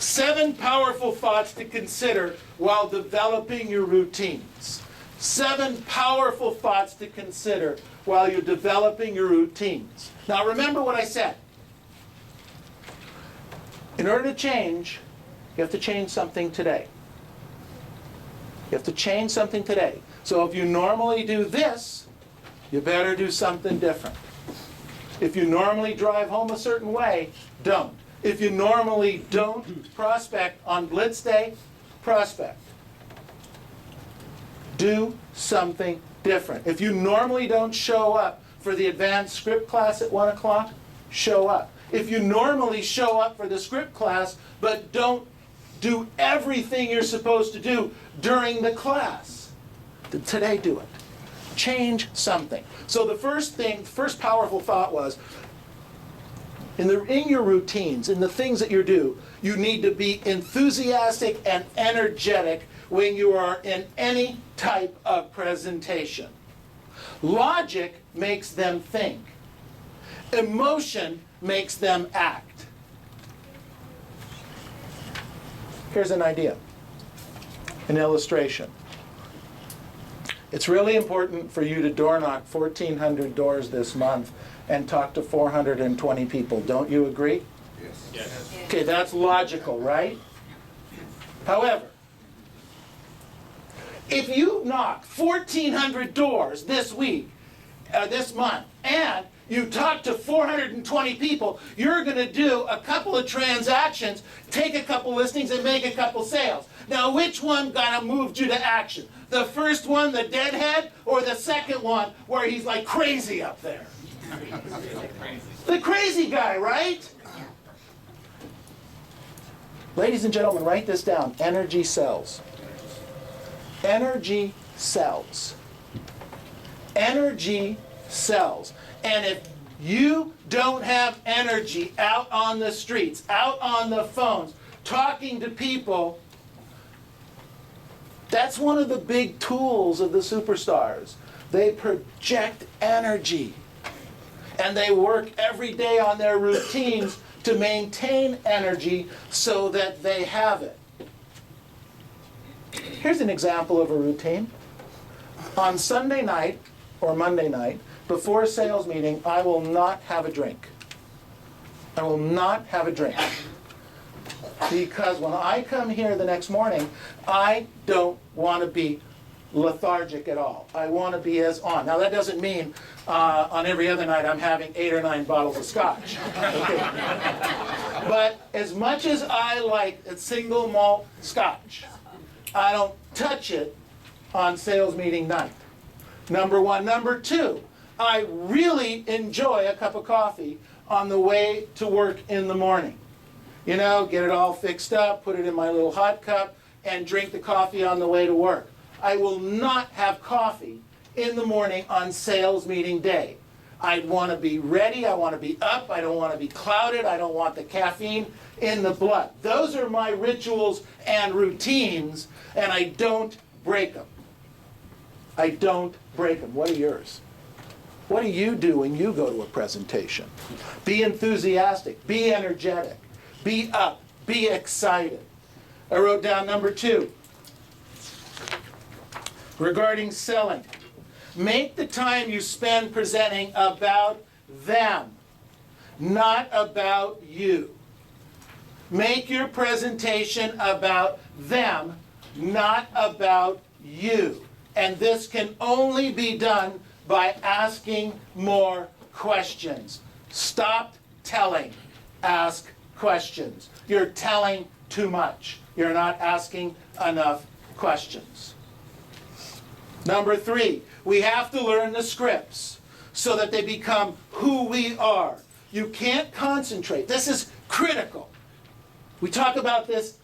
7 powerful thoughts to consider while developing your routines. 7 powerful thoughts to consider while you're developing your routines. Now remember what I said. In order to change, you have to change something today. You have to change something today. So if you normally do this, you better do something different. If you normally drive home a certain way, don't. If you normally don't prospect on Blitz Day, prospect. Do something different. If you normally don't show up for the advanced script class at 1 o'clock, show up. If you normally show up for the script class but don't do everything you're supposed to do during the class, then today do it. Change something. So the first powerful thought was, in your routines, in the things that you do, you need to be enthusiastic and energetic when you are in any type of presentation. Logic makes them think. Emotion makes them act. Here's an idea, an illustration. It's really important for you to door knock 1,400 doors this month and talk to 420 people. Don't you agree? Yes. Yes. Okay, that's logical, right? However, if you knock 1,400 doors this week, this month, and you talk to 420 people, you're going to do a couple of transactions, take a couple listings, and make a couple sales. Now, which one kind of moved you to action? The first one, the deadhead, or the second one where he's like crazy up there? The crazy guy, right? Ladies and gentlemen, write this down. Energy sells. Energy sells. Energy sells. And if you don't have energy out on the streets, out on the phones, talking to people, that's one of the big tools of the superstars. They project energy. And they work every day on their routines to maintain energy so that they have it. Here's an example of a routine. On Sunday night or Monday night, before a sales meeting, I will not have a drink. I will not have a drink. Because when I come here the next morning, I don't want to be lethargic at all. I want to be as on. Now that doesn't mean on every other night I'm having 8 or 9 bottles of scotch. Okay. But as much as I like a single malt scotch, I don't touch it on sales meeting night. Number one. Number two, I really enjoy a cup of coffee on the way to work in the morning. You know, get it all fixed up, put it in my little hot cup, and drink the coffee on the way to work. I will not have coffee in the morning on sales meeting day. I want to be ready, I want to be up, I don't want to be clouded, I don't want the caffeine in the blood. Those are my rituals and routines, and I don't break them. I don't break them. What are yours? What do you do when you go to a presentation? Be enthusiastic, be energetic, be up, be excited. I wrote down number 2. Regarding selling, make the time you spend presenting about them, not about you. Make your presentation about them, not about you. And this can only be done by asking more questions. Stop telling. Ask questions. You're telling too much. You're not asking enough questions. Number 3, we have to learn the scripts so that they become who we are. You can't concentrate. This is critical. We talk about this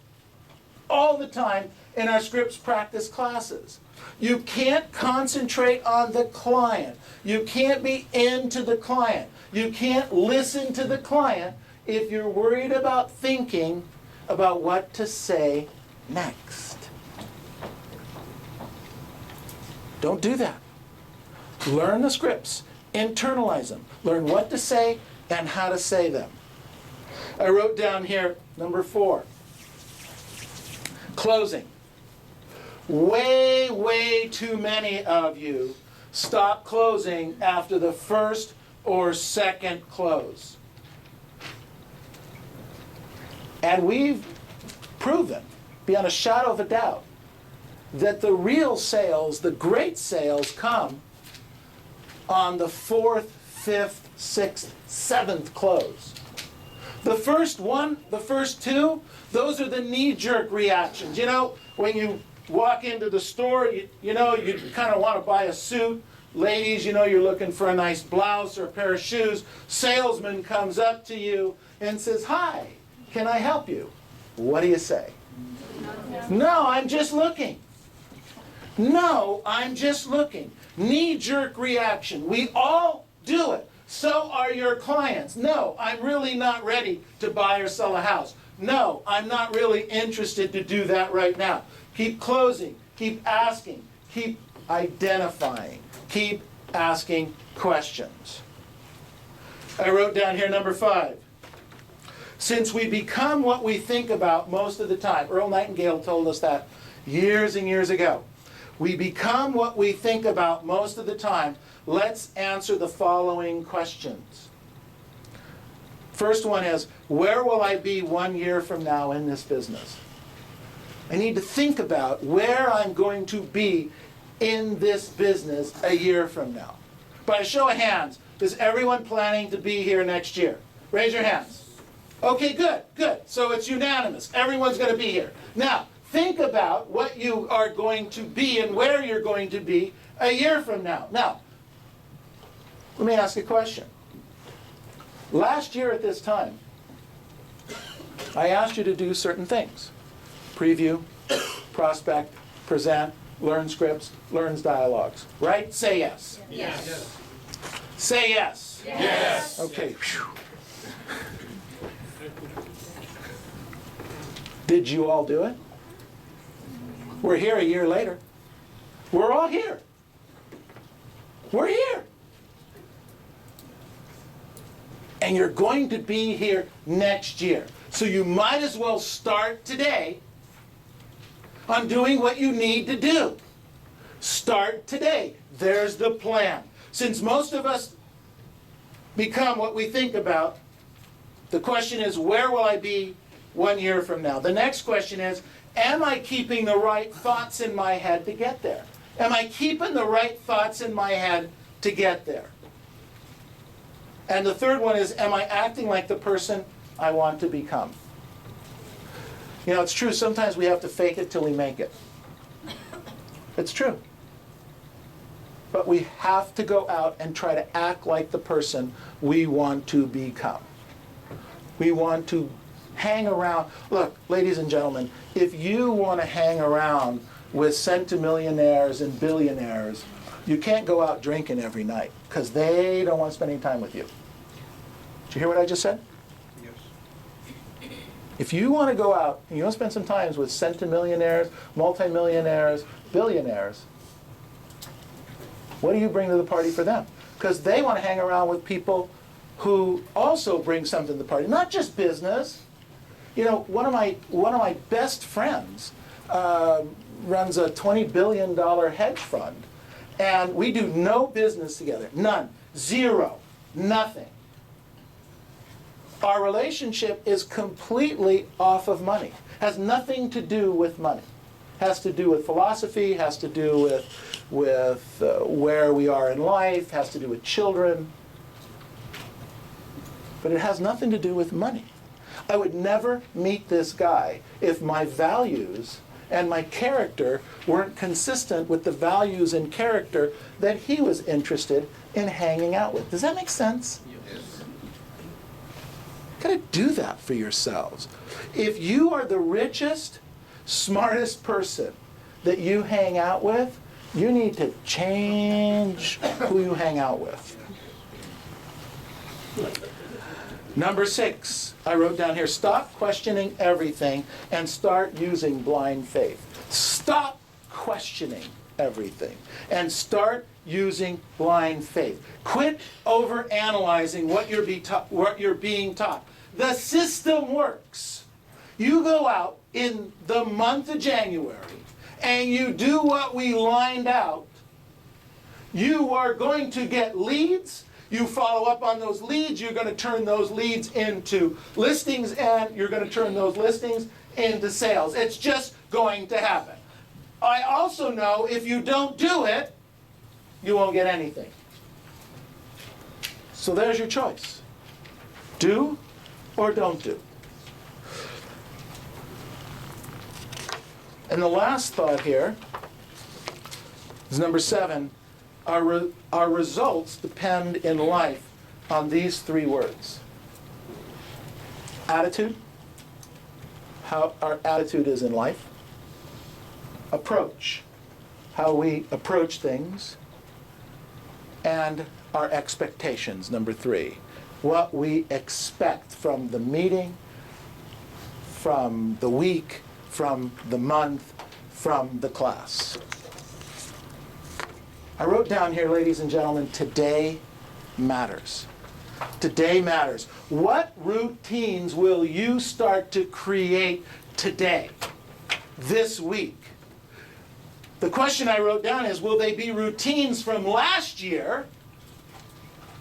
all the time in our scripts practice classes. You can't concentrate on the client. You can't be into the client. You can't listen to the client if you're worried about thinking about what to say next. Don't do that. Learn the scripts. Internalize them. Learn what to say and how to say them. I wrote down here, number 4, Closing. Way, way too many of you stop closing after the first or second close. And we've proven, beyond a shadow of a doubt, that the real sales, the great sales, come on the fourth, fifth, sixth, seventh close. The first one, the first two, those are the knee-jerk reactions. You know, when you walk into the store, you know, you kind of want to buy a suit. Ladies, you know, you're looking for a nice blouse or a pair of shoes. Salesman comes up to you and says, "Hi, can I help you?" What do you say? No, I'm just looking. No, I'm just looking. Knee-jerk reaction. We all do it. So are your clients. No, I'm really not ready to buy or sell a house. No, I'm not really interested to do that right now. Keep closing. Keep asking. Keep identifying. Keep asking questions. I wrote down here number 5. Since we become what we think about most of the time, Earl Nightingale told us that years and years ago. We become what we think about most of the time. Let's answer the following questions. First one is, where will I be 1 year from now in this business? I need to think about where I'm going to be in this business a year from now. By a show of hands, is everyone planning to be here next year? Raise your hands. Okay, good, good. So it's unanimous. Everyone's going to be here. Now, think about what you are going to be and where you're going to be a year from now. Now, let me ask a question. Last year at this time, I asked you to do certain things. Preview, prospect, present, learn scripts, learn dialogues. Right? Say yes. Yes. Yes. Say yes. Yes. Okay. Whew. Did you all do it? We're here a year later. We're all here. We're here. And you're going to be here next year. So you might as well start today on doing what you need to do. Start today. There's the plan. Since most of us become what we think about, the question is, where will I be 1 year from now? The next question is, am I keeping the right thoughts in my head to get there? Am I keeping the right thoughts in my head to get there? And the third one is, am I acting like the person I want to become? You know, it's true, sometimes we have to fake it till we make it. It's true. But we have to go out and try to act like the person we want to become. We want to hang around. Look, ladies and gentlemen, if you want to hang around with centimillionaires and billionaires, you can't go out drinking every night because they don't want to spend any time with you. Did you hear what I just said? Yes. If you want to go out and you want to spend some time with centimillionaires, multimillionaires, billionaires, what do you bring to the party for them? Because they want to hang around with people who also bring something to the party, not just business. You know, one of my best friends runs a $20 billion hedge fund, and we do no business together, none, zero, nothing. Our relationship is completely off of money, has nothing to do with money. Has to do with philosophy, has to do with where we are in life, has to do with children. But it has nothing to do with money. I would never meet this guy if my values and my character weren't consistent with the values and character that he was interested in hanging out with. Does that make sense? Yes. You've got to do that for yourselves. If you are the richest, smartest person that you hang out with, you need to change who you hang out with. Number 6, I wrote down here, stop questioning everything and start using blind faith. Stop questioning everything and start using blind faith. Quit overanalyzing what you're being taught. The system works. you go out in the month of January and you do what we lined out, you are going to get leads. You follow up on those leads. You're going to turn those leads into listings, and you're going to turn those listings into sales. It's just going to happen. I also know if you don't do it, you won't get anything. So there's your choice. Do or don't do. And the last thought here is number 7. Our results depend in life on these 3 words. Attitude, how our attitude is in life. Approach, how we approach things. And our expectations, number 3. What we expect from the meeting, from the week, from the month, from the class. I wrote down here, ladies and gentlemen, today matters. Today matters. What routines will you start to create today, this week? The question I wrote down is, will they be routines from last year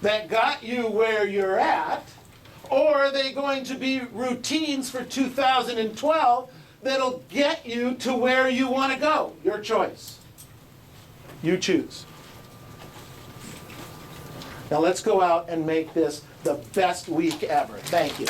that got you where you're at, or are they going to be routines for 2012 that'll get you to where you want to go? Your choice. You choose. Now let's go out and make this the best week ever. Thank you.